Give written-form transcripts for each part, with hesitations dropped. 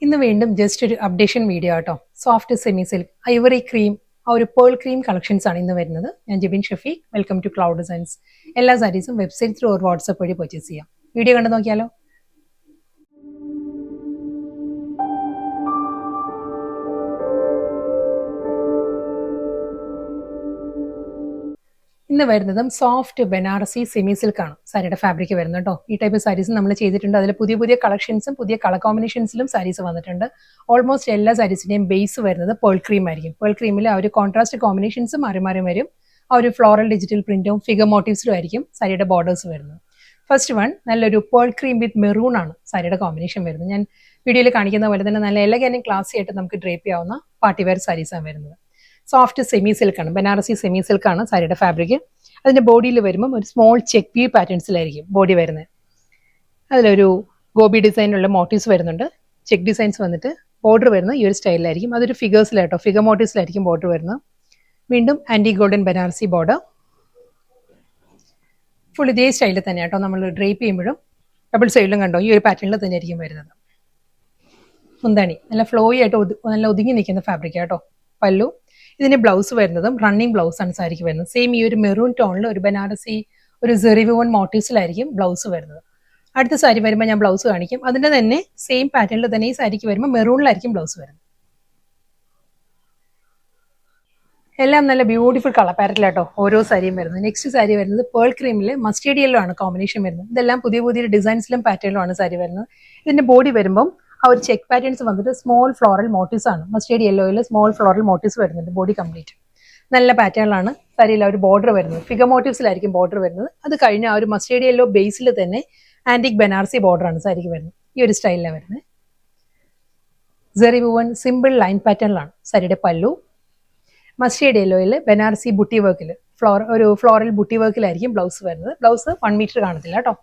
ഇന്ന് വീണ്ടും ജസ്റ്റ് ഒരു അപ്ഡേഷൻ വീഡിയോ ആട്ടോ. Soft semi silk ivory cream ആ ഒരു പേൾ ക്രീം കളക്ഷൻസ് ആണ് ഇന്ന് വരുന്നത്. ഞാൻ Jibin Shafeeq, welcome to cloud designs. എല്ലാ സാരീസും വെബ്സൈറ്റ് ത്രൂ ഒരു വാട്സ്ആപ്പ് വഴി പർച്ചേസ് ചെയ്യാം. വീഡിയോ കണ്ടു നോക്കിയാലോ. ഇന്ന് വരുന്നതും സോഫ്റ്റ് ബനാറസി സെമി സിൽക്ക് ആണ് സാരിയുടെ ഫാബ്രിക് വരുന്നത് കേട്ടോ. ഈ ടൈപ്പ് സാരീസ് നമ്മൾ ചെയ്തിട്ടുണ്ട്. അതിൽ പുതിയ പുതിയ കളക്ഷൻസും പുതിയ കളർ കോമ്പിനേഷൻസിലും സാരീസ് വന്നിട്ടുണ്ട്. ഓൾമോസ്റ്റ് എല്ലാ സാരീസിന്റെയും ബേസ് വരുന്നത് പേൾ ക്രീം ആയിരിക്കും. പേൾ ക്രീമിൽ ആ ഒരു കോൺട്രാസ്റ്റ് കോമ്പിനേഷൻസും മാറി മാറി വരും. ആ ഒരു ഫ്ലോറൽ ഡിജിറ്റൽ പ്രിന്റും ഫിഗർ മോട്ടീവ്സിലും ആയിരിക്കും സാരിയുടെ ബോർഡേഴ്സ് വരുന്നത്. ഫസ്റ്റ് വൺ നല്ലൊരു പേൾ ക്രീം വിത്ത് മെറൂൺ ആണ് സാരിയുടെ കോമ്പിനേഷൻ വരുന്നത്. ഞാൻ വീഡിയോയിൽ കാണിക്കുന്ന പോലെ തന്നെ നല്ല എലഗന്റ് ക്ലാസി ആയിട്ട് നമുക്ക് ഡ്രേപ്പ് ചെയ്യാവുന്ന പാർട്ടി വെയർ സാരീസാണ് വരുന്നത്. സോഫ്റ്റ് സെമി സിൽക്ക് ആണ്, ബനാറസി സെമി സിൽക്ക് ആണ് സാരിയുടെ ഫാബ്രിക്. അതിന്റെ ബോഡിയിൽ വരുമ്പോൾ ഒരു സ്മോൾ ചെക്ക് വ്യൂ പാറ്റേൺസിലായിരിക്കും ബോഡി വരുന്നത്. അതിലൊരു ഗോബി ഡിസൈനുള്ള മോട്ടീവ്സ് വരുന്നുണ്ട്. ചെക്ക് ഡിസൈൻസ് വന്നിട്ട് ബോർഡർ വരുന്നത് ഈ ഒരു സ്റ്റൈലിലായിരിക്കും. അതൊരു ഫിഗേഴ്സിലായിട്ടോ, ഫിഗർ മോട്ടീവ്സിലായിരിക്കും ബോർഡർ വരുന്നത്. വീണ്ടും ആന്റി ഗോൾഡൻ ബനാറസി ബോർഡർ. ഫുൾ ഇതേ സ്റ്റൈലിൽ തന്നെ കേട്ടോ. നമ്മൾ ഡ്രേപ്പ് ചെയ്യുമ്പോഴും ഡബിൾ സൈഡിലും കണ്ടോ ഈ ഒരു പാറ്റേണിൽ തന്നെ ആയിരിക്കും വരുന്നത്. മുന്താണി നല്ല ഫ്ലോയി ആയിട്ട് നല്ല ഒതുങ്ങി നിൽക്കുന്ന ഫാബ്രിക് കേട്ടോ. പല്ലു. ഇതിന്റെ ബ്ലൗസ് വരുന്നതും റണ്ണിങ് ബ്ലൗസ് ആണ് സാരിക്ക് വരുന്നത്. സെയിം ഈ ഒരു മെറൂൺ ടോണിൽ ഒരു ബനാറസി ഒരു സെറിവോൺ മോട്ടീവ്സിലായിരിക്കും ബ്ലൗസ് വരുന്നത്. അടുത്ത സാരി വരുമ്പോൾ ഞാൻ ബ്ലൗസ് കാണിക്കും. അതിന്റെ തന്നെ സെയിം പാറ്റേണിൽ തന്നെ ഈ സാരിക്ക് വരുമ്പോൾ മെറൂണിലായിരിക്കും ബ്ലൗസ് വരുന്നത്. എല്ലാം നല്ല ബ്യൂട്ടിഫുൾ കളർ പാരറ്റിലാട്ടോ ഓരോ സാരിയും വരുന്നത്. നെക്സ്റ്റ് സാരി വരുന്നത് പേൾ ക്രീമിൽ മസ്റ്റേർഡ് യെല്ലോ ആണ് കോമ്പിനേഷൻ വരുന്നത്. ഇതെല്ലാം പുതിയ പുതിയ ഡിസൈൻസിലും പാറ്റേണിലും ആണ് സാരി വരുന്നത്. ഇതിന്റെ ബോഡി വരുമ്പോൾ ആ ഒരു ചെക്ക് പാറ്റേൺസ് വന്നിട്ട് സ്മോൾ ഫ്ലോറൽ മോട്ടീവ്സ് ആണ്. മസ്റ്റേർഡ് യെല്ലോയിൽ സ്മോൾ ഫ്ലോറൽ മോട്ടീവ്സ് വരുന്നുണ്ട് ബോഡി കംപ്ലീറ്റ്. നല്ല പാറ്റേണിലാണ് സാരിയിൽ ആ ഒരു ബോർഡർ വരുന്നത്. ഫിഗർ മോട്ടീവ്സിലായിരിക്കും ബോർഡർ വരുന്നത്. അത് കഴിഞ്ഞ ആ ഒരു മസ്റ്റേർഡ് യെല്ലോ ബേസിൽ തന്നെ ആന്റിക് ബനാറസി ബോർഡർ ആണ് സാരിക്ക് വരുന്നത്. ഈ ഒരു സ്റ്റൈലിലാണ് വരുന്നത്. സെറി വുവൻ സിമ്പിൾ ലൈൻ പാറ്റേണിലാണ് സാരിയുടെ പല്ലു. മസ്റ്റേർഡ് യെല്ലോയിൽ ബനാറസി ബുട്ടി വർക്കിൽ ഒരു ഫ്ലോറൽ ബുട്ടി വർക്കിലായിരിക്കും ബ്ലൗസ് വരുന്നത്. ബ്ലൗസ് 1 മീറ്റർ കാണത്തില്ല കേട്ടോ.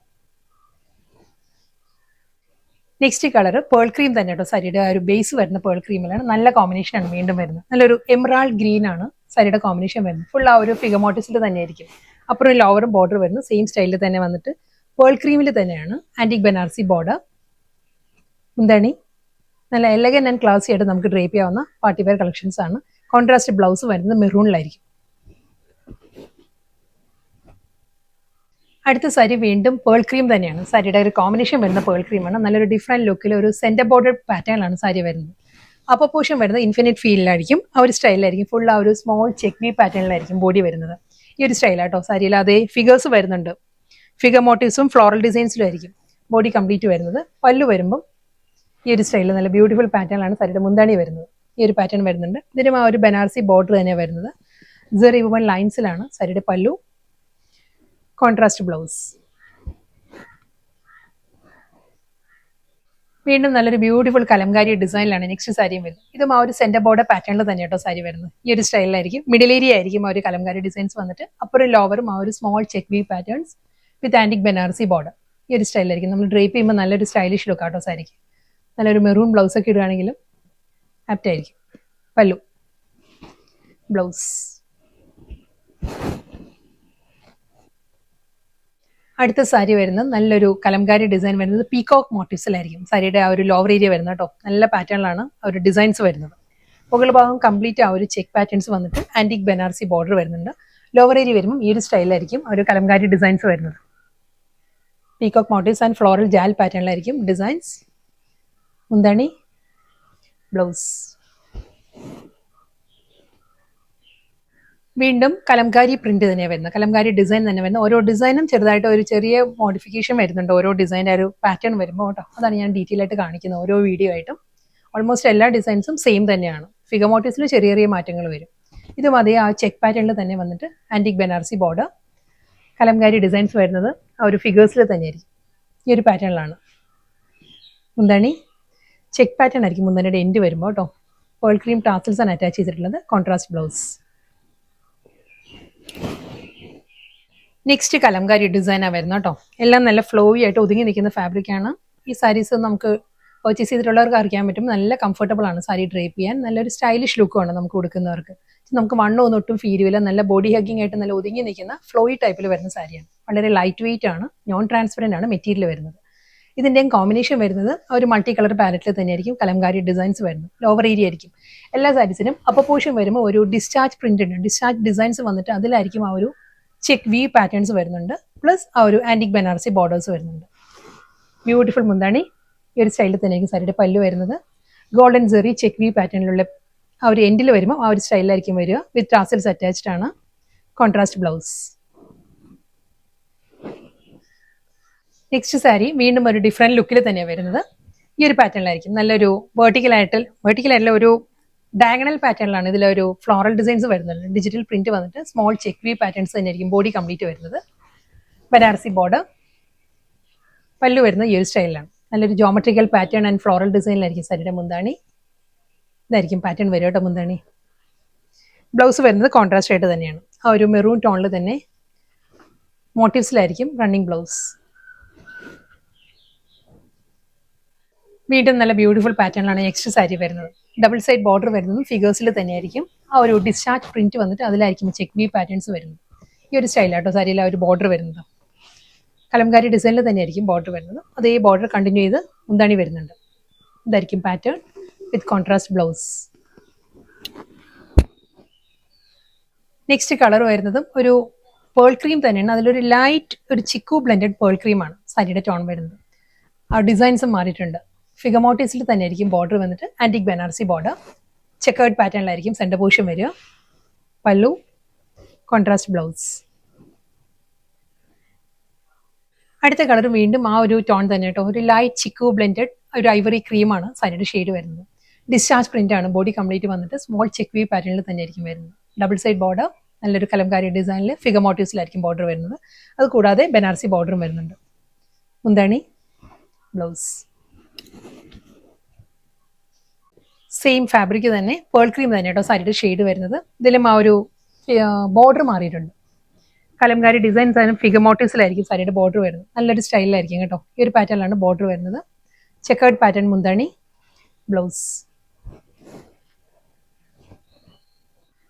നെക്സ്റ്റ് കളർ പേൾ ക്രീം തന്നെ കേട്ടോ. സാരിയുടെ ആ ഒരു ബേസ് വരുന്ന പേൾ ക്രീമിലാണ്. നല്ല കോമ്പിനേഷൻ ആണ് വീണ്ടും വരുന്നത്. നല്ലൊരു എമറാൾഡ് ഗ്രീൻ ആണ് സാരിയുടെ കോമ്പിനേഷൻ വരുന്നത്. ഫുൾ ആ ഒരു ഫിഗർ മോട്ടീവ്സിൽ തന്നെ ആയിരിക്കും. അപ്പുറം ലോവറും ബോർഡർ വരുന്നത് സെയിം സ്റ്റൈലിൽ തന്നെ വന്നിട്ട് പേൾ ക്രീമിൽ തന്നെയാണ് ആന്റിക് ബനാറസി ബോർഡർ. മുന്താണി നല്ല എലഗന്റ് ആൻഡ് ക്ലാസി ആയിട്ട് നമുക്ക് ഡ്രേപ്പ് ചെയ്യാവുന്ന പാർട്ടി വെയർ കളക്ഷൻസ് ആണ്. കോൺട്രാസ്റ്റ് ബ്ലൗസ് വരുന്നത് മെറൂണിലായിരിക്കും. അടുത്ത സാരി വീണ്ടും പേൾ ക്രീം തന്നെയാണ്. സാരിയുടെ ഒരു കോമ്പിനേഷൻ വരുന്ന പേൾ ക്രീമാണ്. നല്ലൊരു ഡിഫറെന്റ് ലുക്കിൽ ഒരു സെന്റർ ബോർഡർ പാറ്റേണിലാണ് സാരി വരുന്നത്. അപ്പർ പോർഷൻ വരുന്നത് ഇൻഫിനിറ്റ് ഫീലിലായിരിക്കും. ആ ഒരു സ്റ്റൈലിലായിരിക്കും. ഫുൾ ആ ഒരു സ്മോൾ ചെക്ക് വി പാറ്റേണിലായിരിക്കും ബോഡി വരുന്നത്. ഈ ഒരു സ്റ്റൈലാട്ടോ. സാരിയിൽ അതേ ഫിഗേഴ്സ് വരുന്നുണ്ട്. ഫിഗർ മോട്ടീവ്സും ഫ്ലോറൽ ഡിസൈൻസിലും ആയിരിക്കും ബോഡി കംപ്ലീറ്റ് വരുന്നത്. പല്ലു വരുമ്പം ഈ ഒരു സ്റ്റൈലിൽ നല്ല ബ്യൂട്ടിഫുൾ പാറ്റേണിലാണ് സാരിയുടെ മുന്താണി വരുന്നത്. ഈ ഒരു പാറ്റേൺ വരുന്നുണ്ട്. ഇതിനും ആ ഒരു ബനാറസി ബോർഡർ തന്നെയാണ് വരുന്നത്. സെറി വുവൻ ലൈൻസിലാണ് സാരിയുടെ പല്ലു. Contrast blouse. വീണ്ടും നല്ലൊരു ബ്യൂട്ടിഫുൾ കലംകാരി ഡിസൈനിലാണ് നെക്സ്റ്റ് സാരിയും വരുന്നത്. ഇതും ആ ഒരു സെന്റർ ബോർഡർ പാറ്റേണിൽ തന്നെ കേട്ടോ സാരി വരുന്നത്. ഈ ഒരു സ്റ്റൈലിലായിരിക്കും. മിഡിൽ ഏരിയ ആയിരിക്കും ആ ഒരു കലംകാരി ഡിസൈൻസ് വന്നിട്ട്. അപ്പുറം ലോവറും ആ ഒരു സ്മോൾ ചെക്ക് വി പാറ്റേൺസ് വിത്ത് ആന്റിക് ബനാറസി ബോർഡർ. ഈ ഒരു സ്റ്റൈലിലായിരിക്കും. നമ്മൾ ഡ്രേപ്പ് ചെയ്യുമ്പോൾ നല്ലൊരു സ്റ്റൈലിഷ് ലുക്ക് ആട്ടോ സാരിക്ക്. നല്ലൊരു മെറൂൺ ബ്ലൗസ് ഒക്കെ ഇടുകയാണെങ്കിലും ആപ്റ്റ് ആയിരിക്കും. പല്ലു, ബ്ലൗസ്. അടുത്ത സാരി വരുന്നത് നല്ലൊരു കലംകാരി ഡിസൈൻ വരുന്നത് പീകോക്ക് മോട്ടീവ്സിലായിരിക്കും. സാരിയുടെ ആ ഒരു ലോവർ ഏരിയ വരുന്നത് കേട്ടോ. നല്ല പാറ്റേണിലാണ് ആ ഒരു ഡിസൈൻസ് വരുന്നത്. മുകൾ ഭാഗം കംപ്ലീറ്റ് ആ ഒരു ചെക്ക് പാറ്റേൺസ് വന്നിട്ട് ആന്റിക് ബനാറസി ബോർഡർ വരുന്നുണ്ട്. ലോവർ ഏരിയ വരുമ്പോൾ ഈ ഒരു സ്റ്റൈലിലായിരിക്കും ആ ഒരു കലംകാരി ഡിസൈൻസ് വരുന്നത്. Peacock motifs and floral jaal പാറ്റേണിലായിരിക്കും ഡിസൈൻസ്. മുന്താണി, ബ്ലൗസ്. വീണ്ടും കലംകാരി പ്രിന്റ് തന്നെയാണ് വരുന്നത്. കലംകാരി ഡിസൈൻ തന്നെ വരുന്നത്. ഓരോ ഡിസൈനും ചെറുതായിട്ട് ഒരു ചെറിയ മോഡിഫിക്കേഷൻ വരുന്നുണ്ട് ഓരോ ഡിസൈൻ്റെ ഒരു പാറ്റേൺ വരുമ്പോൾ കേട്ടോ. അതാണ് ഞാൻ ഡീറ്റെയിൽ ആയിട്ട് കാണിക്കുന്നത് ഓരോ വീഡിയോ ആയിട്ടും. ഓൾമോസ്റ്റ് എല്ലാ ഡിസൈൻസും സെയിം തന്നെയാണ്. ഫിഗർ മോട്ടീവ്സിൽ ചെറിയ ചെറിയ മാറ്റങ്ങൾ വരും. ഇതും അതേ ആ ചെക്ക് പാറ്റേണിൽ തന്നെ വന്നിട്ട് antique Banarasi border. Kalamkari designs വരുന്നത് ആ ഒരു ഫിഗേഴ്സിൽ തന്നെയായിരിക്കും. ഈ ഒരു പാറ്റേണിലാണ്. മുന്താണി ചെക്ക് പാറ്റേൺ ആയിരിക്കും മുന്താണിയുടെ എൻഡ് വരുമ്പോൾ കേട്ടോ. പേൾ ക്രീം ടാസൽസ് ആണ് അറ്റാച്ച് ചെയ്തിട്ടുള്ളത്. Contrast blouse. നെക്സ്റ്റ് കലംകാരി ഡിസൈനാണ് വരുന്നത് കേട്ടോ. എല്ലാം നല്ല ഫ്ലോയി ആയിട്ട് ഒതുങ്ങി നിൽക്കുന്ന ഫാബ്രിക്കാണ്. ഈ സാരീസ് നമുക്ക് പർച്ചേസ് ചെയ്തിട്ടുള്ളവർക്ക് അറിയാൻ പറ്റും. നല്ല കംഫർട്ടബിൾ ആണ് സാരി ഡ്രേപ്പ് ചെയ്യാൻ. നല്ലൊരു സ്റ്റൈലിഷ് ലുക്കുമാണ് നമുക്ക് കൊടുക്കുന്നവർക്ക്. നമുക്ക് വണ്ണമൊന്നും ഒട്ടും ഫീൽ ചെയ്യില്ല. നല്ല ബോഡി ഹഗ്ഗിങ് ആയിട്ട് നല്ല ഒതുങ്ങി നിൽക്കുന്ന ഫ്ലോയി ടൈപ്പിൽ വരുന്ന സാരിയാണ്. വളരെ ലൈറ്റ് വെയിറ്റ് ആണ്. നോൺ ട്രാൻസ്പെറന്റ് ആണ് മെറ്റീരിയൽ വരുന്നത്. ഇതിൻ്റെയും കോമ്പിനേഷൻ വരുന്നത് ഒരു മൾട്ടി കളർ പാലറ്റിൽ തന്നെയായിരിക്കും കലംകാരി ഡിസൈൻസ് വരുന്നത്. ലോവർ ഏരിയ ആയിരിക്കും എല്ലാ സാരീസിനും. അപ്പർ പോർഷൻ വരുമ്പോൾ ഒരു ഡിസ്ചാർജ് പ്രിന്റ് ഉണ്ട്, ഡിസ്ചാർജ് ഡിസൈൻസ് വന്നിട്ട് അതിലായിരിക്കും ആ ഒരു ചെക്ക് വി പാറ്റേൺസ് വരുന്നുണ്ട്, പ്ലസ് ആ ഒരു ആന്റിക് ബനാറസി ബോർഡേഴ്സ് വരുന്നുണ്ട്. ബ്യൂട്ടിഫുൾ മുന്താണി. ഈ ഒരു സ്റ്റൈലിൽ തന്നെയായിരിക്കും സാരിയുടെ പല്ലു വരുന്നത്. ഗോൾഡൻ സെറി ചെക്ക് വി പാറ്റേണിലുള്ള ആ ഒരു എൻഡിൽ വരുമ്പോൾ ആ ഒരു സ്റ്റൈലിലായിരിക്കും വരിക. വിത്ത് ടാസൽസ് അറ്റാച്ച്ഡ് ആണ്. Contrast blouse. നെക്സ്റ്റ് സാരി വീണ്ടും ഒരു ഡിഫറെന്റ് ലുക്കിൽ തന്നെയാണ് വരുന്നത്. ഈ ഒരു പാറ്റേണിലായിരിക്കും നല്ലൊരു വെർട്ടിക്കലായിട്ടുള്ള ഒരു ഡയഗണൽ പാറ്റേണിലാണ് ഇതിലൊരു ഫ്ലോറൽ ഡിസൈൻസ് വരുന്നത്. ഡിജിറ്റൽ പ്രിന്റ് വന്നിട്ട് സ്മോൾ ചെക്ക് വി പാറ്റേൺസ് തന്നെയായിരിക്കും ബോഡി കംപ്ലീറ്റ് വരുന്നത്. ബനാറസി ബോർഡർ. പല്ലു വരുന്നത് ഈ ഒരു സ്റ്റൈലിലാണ്. നല്ലൊരു ജോമെട്രിക്കൽ പാറ്റേൺ ആൻഡ് ഫ്ലോറൽ ഡിസൈനിലായിരിക്കും സാരിയുടെ മുന്താണി. ഇതായിരിക്കും പാറ്റേൺ വരിക കേട്ടോ മുന്താണി. ബ്ലൗസ് വരുന്നത് കോൺട്രാസ്റ്റ് ആയിട്ട് തന്നെയാണ്. ആ ഒരു മെറൂൺ ടോണിൽ തന്നെ മോട്ടീവ്സിലായിരിക്കും റണ്ണിങ് ബ്ലൗസ്. വീണ്ടും നല്ല ബ്യൂട്ടിഫുൾ പാറ്റേണിലാണ് നെക്സ്റ്റ് സാരി വരുന്നത്. ഡബിൾ സൈഡ് ബോർഡർ വരുന്നത് ഫിഗേഴ്സിൽ തന്നെയായിരിക്കും. ആ ഒരു ഡിസ്ചാർജ് പ്രിന്റ് വന്നിട്ട് അതിലായിരിക്കും ചെക്ക് വി പാറ്റേൺസ് വരുന്നത്. ഈ ഒരു സ്റ്റൈലാട്ടോ സാരിയിൽ ആ ഒരു ബോർഡർ വരുന്നത്. കലംകാരി ഡിസൈനിൽ തന്നെയായിരിക്കും ബോർഡർ വരുന്നത്. അതേ ബോർഡർ കണ്ടിന്യൂ ചെയ്ത് മുന്താണി വരുന്നുണ്ട്. ഇതായിരിക്കും പാറ്റേൺ വിത്ത് കോൺട്രാസ്റ്റ് ബ്ലൗസ്. നെക്സ്റ്റ് കളർ വരുന്നതും ഒരു പേൾ ക്രീം തന്നെയാണ്. അതിലൊരു ലൈറ്റ് ഒരു ചിക്കു ബ്ലെൻഡഡ് പേൾ ക്രീമാണ് സാരിയുടെ ടോൺ വരുന്നത്. ആ ഡിസൈൻസും മാറിയിട്ടുണ്ട്. ഫിഗമോട്ടീസിൽ തന്നെയായിരിക്കും ബോർഡർ വന്നിട്ട് ആന്റിക് ബനാറസി ബോർഡർ. ചെക്കേർഡ് പാറ്റേണിലായിരിക്കും സെന്റർ പോർഷൻ വരിക. Pallu, contrast blouse. അടുത്ത കളർ വീണ്ടും ആ ഒരു ടോൺ തന്നെ കേട്ടോ. ഒരു ലൈറ്റ് ചിക്കു ബ്ലെൻഡഡ് ഒരു ഐവറി ക്രീമാണ് സാരിയുടെ ഷെയ്ഡ് വരുന്നത്. ഡിസ്ചാർജ് പ്രിന്റ് ആണ്. ബോഡി കംപ്ലീറ്റ് വന്നിട്ട് സ്മോൾ ചെക്ക് വി പാറ്റേണിൽ തന്നെയായിരിക്കും വരുന്നത്. ഡബിൾ സൈഡ് ബോർഡർ നല്ലൊരു കലംകാരി ഡിസൈനിൽ ഫിഗമോട്ടീവ്സിലായിരിക്കും ബോർഡർ വരുന്നത്. അത് കൂടാതെ ബനാറസി ബോർഡറും വരുന്നുണ്ട്. മുന്താണി, ബ്ലൗസ്. സെയിം ഫാബ്രിക് തന്നെ പേൾ ക്രീം തന്നെ കേട്ടോ സാരിയുടെ ഷെയ്ഡ് വരുന്നത്. ഇതിലും ആ ഒരു ബോർഡർ മാറിയിട്ടുണ്ട്. കലംകാരി ഡിസൈൻസ് ആയാലും ഫിഗമോട്ടീവ്സിലായിരിക്കും സാരിയുടെ ബോർഡർ വരുന്നത്. നല്ലൊരു സ്റ്റൈലിലായിരിക്കും കേട്ടോ. ഈ ഒരു പാറ്റേണിലാണ് ബോർഡർ വരുന്നത്. ചെക്കേർഡ് പാറ്റേൺ മുന്താണി, ബ്ലൗസ്.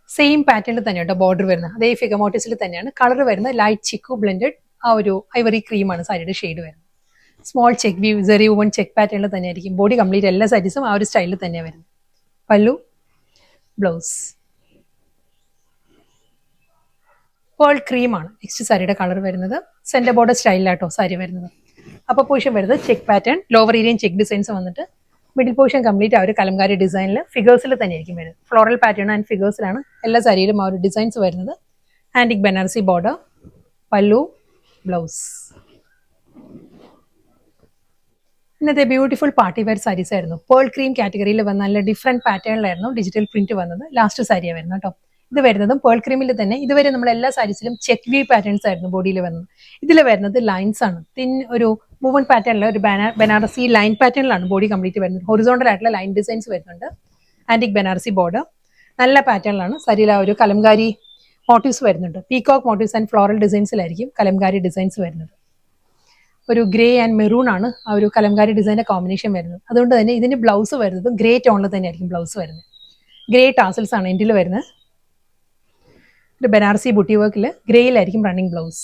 സെയിം പാറ്റേണിൽ തന്നെ കേട്ടോ ബോർഡർ വരുന്നത്. അതേ ഫിഗമോട്ടീവ്സിൽ തന്നെയാണ്. കളർ വരുന്നത് ലൈറ്റ് ചിക്കു ബ്ലെൻഡഡ് ആ ഒരു ഐവറി ക്രീമാണ് സാരിയുടെ ഷെയ്ഡ് വരുന്നത്. സ്മോൾ ചെക്ക് വി സെറി വൺ ചെക്ക് പാറ്റേണിൽ തന്നെയായിരിക്കും ബോഡി കംപ്ലീറ്റ് എല്ലാ സാരീസും ആ ഒരു സ്റ്റൈലിൽ തന്നെയാണ് വരുന്നത്. പല്ലു, ബ്ലൗസ്. പേൾ ക്രീമാണ് നെക്സ്റ്റ് സാരിയുടെ കളർ വരുന്നത്. സെന്റർ ബോർഡർ സ്റ്റൈലിലാട്ടോ സാരി വരുന്നത്. അപ്പർ പോർഷൻ വരുന്നത് check pattern, lower Aryan check designs വന്നിട്ട് മിഡിൽ പോർഷൻ കംപ്ലീറ്റ് ആ ഒരു കലംകാരി ഡിസൈനിൽ ഫിഗേഴ്സിൽ തന്നെയായിരിക്കും വരുന്നത്. ഫ്ലോറൽ പാറ്റേൺ ആൻഡ് ഫിഗേഴ്സിലാണ് എല്ലാ സാരിയിലും ആ ഒരു ഡിസൈൻസ് വരുന്നത്. ആന്റിക് ബനാറസി ബോർഡർ, പല്ലു, ബ്ലൗസ്. ഇന്നത്തെ ബ്യൂട്ടിഫുൾ പാർട്ടി വെയർ സാരീസ് ആയിരുന്നു. പേൾ ക്രീം കാറ്റഗറിയിൽ വന്ന നല്ല ഡിഫറെന്റ് പാറ്റേണിലായിരുന്നു ഡിജിറ്റൽ പ്രിന്റ് വന്നത്. ലാസ്റ്റ് സാരിയാണ് വരുന്നത് കേട്ടോ. ഇത് വരുന്നതും പേൾ ക്രീമിൽ തന്നെ. ഇതുവരെ നമ്മൾ എല്ലാ സാരീസിലും ചെക്ക് വി പാറ്റേൺസ് ആയിരുന്നു ബോഡിയിൽ വരുന്നത്. ഇതിൽ വരുന്നത് ലൈൻസ് ആണ്. തിൻ ഒരു മൂവൺ പാറ്റേണിൽ ഒരു ബനാറസി ലൈൻ പാറ്റേണിലാണ് ബോഡി കംപ്ലീറ്റ് വരുന്നത്. ഹൊറിസോണ്ടൽ ആയിട്ടുള്ള ലൈൻ ഡിസൈൻസ് വരുന്നുണ്ട്. ആന്റിക് ബനാറസി ബോർഡർ നല്ല പാറ്റേണിലാണ്. സാരിയിൽ ആ ഒരു കലംകാരി മോട്ടീവ്സ് വരുന്നുണ്ട്. പീകോക്ക് മോട്ടീവ്സ് ആൻഡ് ഫ്ലോറൽ ഡിസൈൻസിലായിരിക്കും കലംകാരി ഡിസൈൻസ് വരുന്നത്. ഒരു ഗ്രേ ആൻഡ് മെറൂൺ ആണ് ആ ഒരു കലംകാരി ഡിസൈൻ്റെ കോമ്പിനേഷൻ വരുന്നത്. അതുകൊണ്ട് തന്നെ ഇതിന് ബ്ലൗസ് വരുന്നത് ഗ്രേ ടോണിൽ തന്നെയായിരിക്കും ബ്ലൗസ് വരുന്നത്. ഗ്രേ ടാസൽസ് ആണ് എൻഡിൽ വരുന്നത്. ഒരു ബനാറസി ബുട്ടി വർക്കിൽ ഗ്രേയിലായിരിക്കും റണ്ണിങ് ബ്ലൗസ്.